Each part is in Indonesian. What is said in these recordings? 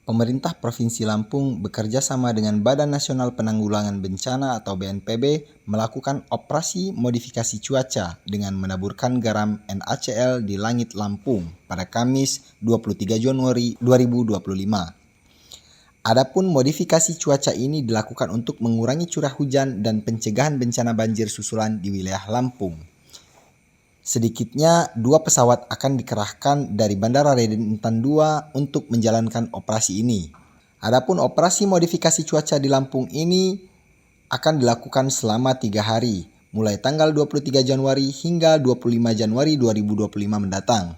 Pemerintah Provinsi Lampung bekerja sama dengan Badan Nasional Penanggulangan Bencana atau BNPB melakukan operasi modifikasi cuaca dengan menaburkan garam NaCl di langit Lampung pada Kamis 23 Januari 2025. Adapun modifikasi cuaca ini dilakukan untuk mengurangi curah hujan dan pencegahan bencana banjir susulan di wilayah Lampung. Sedikitnya 2 pesawat akan dikerahkan dari Bandara Raden Intan II untuk menjalankan operasi ini. Adapun operasi modifikasi cuaca di Lampung ini akan dilakukan selama 3 hari, mulai tanggal 23 Januari hingga 25 Januari 2025 mendatang.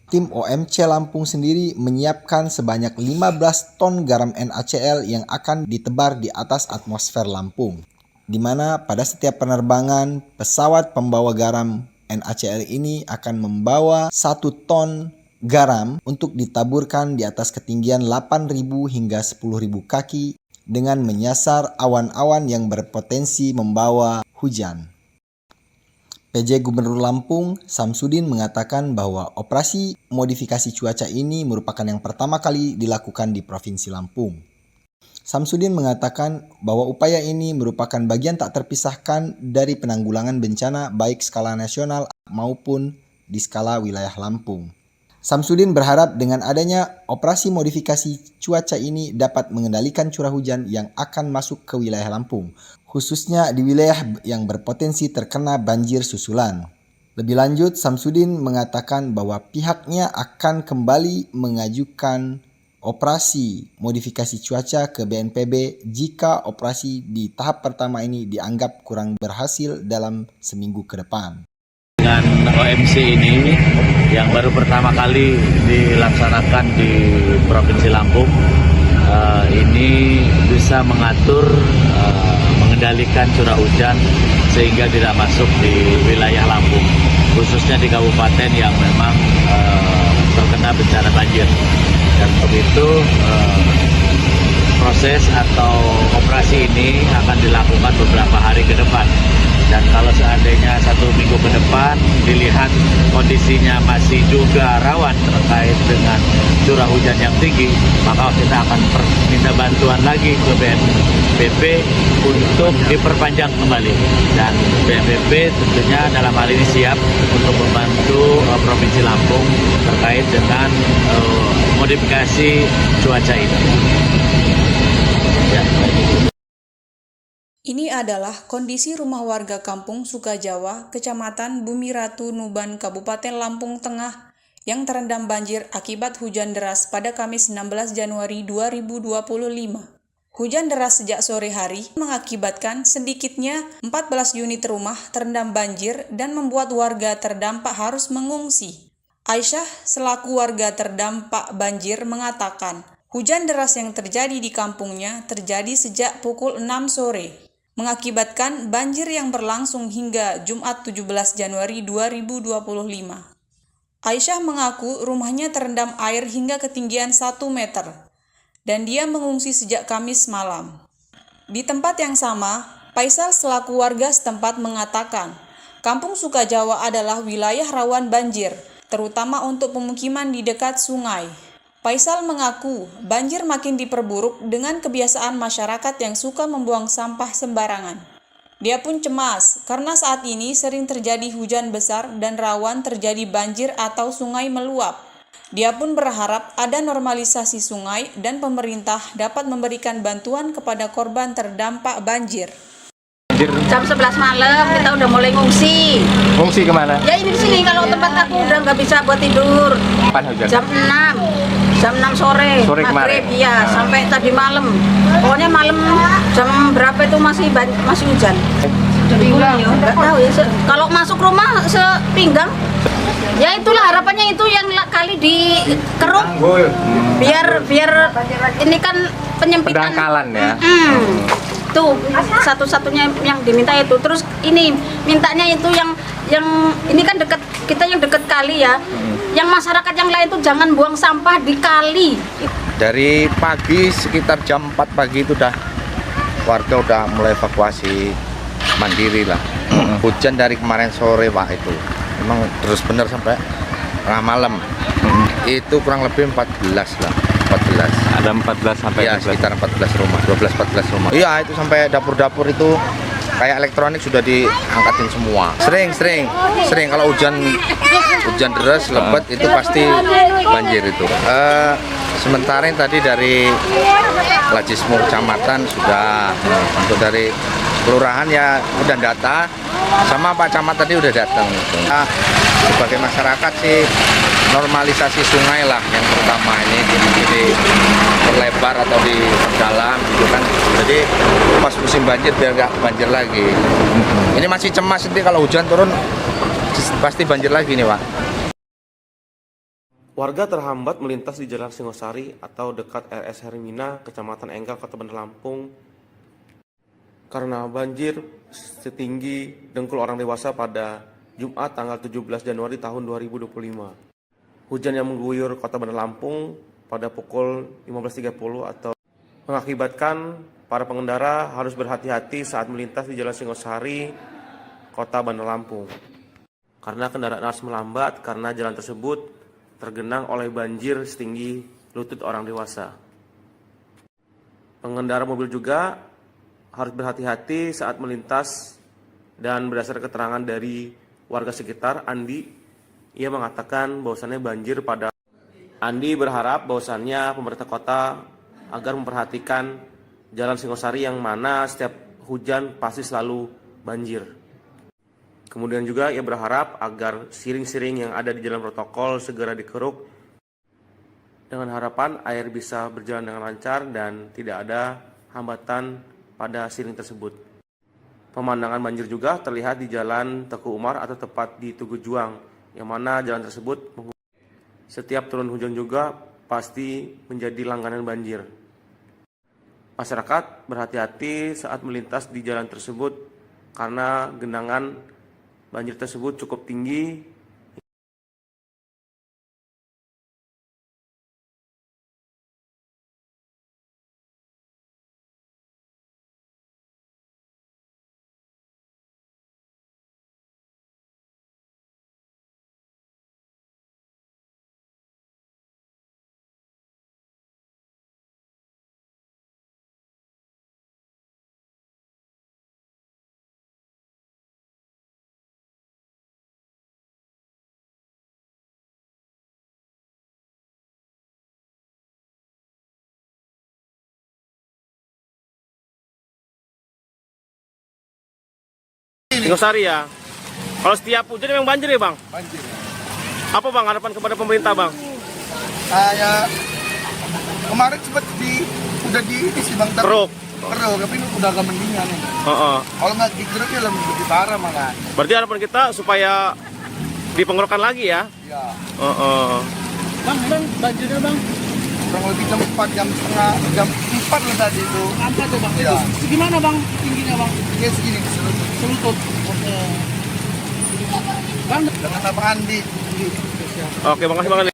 Tim OMC Lampung sendiri menyiapkan sebanyak 15 ton garam NaCl yang akan ditebar di atas atmosfer Lampung, di mana pada setiap penerbangan pesawat pembawa garam NaCl ini akan membawa 1 ton garam untuk ditaburkan di atas ketinggian 8.000 hingga 10.000 kaki dengan menyasar awan-awan yang berpotensi membawa hujan. PJ Gubernur Lampung, Samsudin, mengatakan bahwa operasi modifikasi cuaca ini merupakan yang pertama kali dilakukan di Provinsi Lampung. Samsudin mengatakan bahwa upaya ini merupakan bagian tak terpisahkan dari penanggulangan bencana baik skala nasional maupun di skala wilayah Lampung. Samsudin berharap dengan adanya operasi modifikasi cuaca ini dapat mengendalikan curah hujan yang akan masuk ke wilayah Lampung, khususnya di wilayah yang berpotensi terkena banjir susulan. Lebih lanjut, Samsudin mengatakan bahwa pihaknya akan kembali mengajukan operasi modifikasi cuaca ke BNPB jika operasi di tahap pertama ini dianggap kurang berhasil dalam seminggu ke depan. Dengan OMC ini yang baru pertama kali dilaksanakan di Provinsi Lampung, ini bisa mengatur, mengendalikan curah hujan sehingga tidak masuk di wilayah Lampung, khususnya di kabupaten yang memang terkena bencana banjir. Dan untuk itu proses atau operasi ini akan dilakukan beberapa hari ke depan. Dan kalau seandainya 1 minggu ke depan dilihat kondisinya masih juga rawan terkait dengan curah hujan yang tinggi, maka kita akan minta bantuan lagi ke BNPB untuk diperpanjang kembali. Dan BNPB tentunya dalam hal ini siap untuk membantu Provinsi Lampung terkait dengan modifikasi cuaca ini. Ya. Ini adalah kondisi rumah warga Kampung Sukajawa, Kecamatan Bumi Ratu, Nuban, Kabupaten Lampung Tengah yang terendam banjir akibat hujan deras pada Kamis 16 Januari 2025. Hujan deras sejak sore hari mengakibatkan sedikitnya 14 unit rumah terendam banjir dan membuat warga terdampak harus mengungsi. Aisyah selaku warga terdampak banjir mengatakan, hujan deras yang terjadi di kampungnya terjadi sejak pukul 6 sore. Mengakibatkan banjir yang berlangsung hingga Jumat 17 Januari 2025. Aisyah mengaku rumahnya terendam air hingga ketinggian 1 meter dan dia mengungsi sejak Kamis malam. Di tempat yang sama, Faisal selaku warga setempat mengatakan, Kampung Sukajawa adalah wilayah rawan banjir, terutama untuk pemukiman di dekat sungai. Faisal mengaku banjir makin diperburuk dengan kebiasaan masyarakat yang suka membuang sampah sembarangan. Dia pun cemas karena saat ini sering terjadi hujan besar dan rawan terjadi banjir atau sungai meluap. Dia pun berharap ada normalisasi sungai dan pemerintah dapat memberikan bantuan kepada korban terdampak banjir. Jam 11 malam kita udah mulai ngungsi. Ngungsi kemana? Ya ini di sini, kalau tempat aku udah nggak bisa buat tidur. Kapan hujan? Jam 6 sore. Sore kemarin? Ya, sampai tadi malam. Pokoknya malam jam berapa itu masih hujan. Sepinggang ya? Nggak tahu ya. Kalau masuk rumah sepinggang. Ya itulah harapannya itu yang kali dikeruk. Biar ini kan penyempitan. Pendangkalan ya. Tuh satu-satunya yang diminta itu. Terus ini mintanya itu yang ini kan dekat kita, yang dekat kali ya. Yang masyarakat yang lain tuh jangan buang sampah di kali. Dari pagi sekitar jam 4 pagi itu warga udah mulai evakuasi mandiri lah. Hujan dari kemarin sore Pak, itu memang terus bener sampai tengah malam. Itu kurang lebih 14 lah. 14. Ada 14 sampai Ya, 15. sekitar 14 rumah, 12-14 rumah. Iya, itu sampai dapur-dapur itu kayak elektronik sudah diangkatin semua. Sering kalau hujan deras lebat itu pasti banjir itu. Sementara yang tadi dari Lajismu Kecamatan sudah, untuk dari kelurahan ya udah data, sama Pak Camat tadi udah datang. Nah, sebagai masyarakat sih normalisasi sungai lah yang pertama ini diperlebar atau diperdalam gitu kan. Jadi pas musim banjir biar nggak banjir lagi. Ini masih cemas, nanti kalau hujan turun pasti banjir lagi nih Pak. Warga terhambat melintas di Jalan Singosari atau dekat RS Hermina, Kecamatan Enggal, Kota Bandar Lampung karena banjir setinggi dengkul orang dewasa pada Jumat tanggal 17 Januari tahun 2025. Hujan yang mengguyur Kota Bandar Lampung pada pukul 15.30 atau mengakibatkan para pengendara harus berhati-hati saat melintas di Jalan Singosari, Kota Bandar Lampung. Karena kendaraan harus melambat karena jalan tersebut tergenang oleh banjir setinggi lutut orang dewasa. Pengendara mobil juga harus berhati-hati saat melintas, dan berdasarkan keterangan dari warga sekitar, Andi, ia mengatakan bahwasannya banjir pada Andi berharap bahwasannya pemerintah kota agar memperhatikan Jalan Singosari yang mana setiap hujan pasti selalu banjir. Kemudian juga ia berharap agar siring-siring yang ada di jalan protokol segera dikeruk dengan harapan air bisa berjalan dengan lancar dan tidak ada hambatan pada siring tersebut. Pemandangan banjir juga terlihat di Jalan Teguh Umar atau tepat di Tugu Juang, yang mana jalan tersebut setiap turun hujan juga pasti menjadi langganan banjir. Masyarakat berhati-hati saat melintas di jalan tersebut karena genangan banjir tersebut cukup tinggi. Singosari ya. Kalau setiap hujan memang banjir ya Bang? Banjir. Apa Bang harapan kepada pemerintah Bang? Ya kemarin sempat udah di ini sih Bang, Keruk. tapi ini udah agak mendingan nih. Kalau nggak dikeruk ya lebih parah malah. Berarti harapan kita supaya dipengerukan lagi ya? Ya. Bang, banjirnya Bang? Kurang lebih jam 4 lah tadi itu. 4 tuh Bang? Ya. Gimana Bang tingginya Bang? Ya segini Selutut. Bang. Dengan nama Andi. Oke, makasih Bang Andi.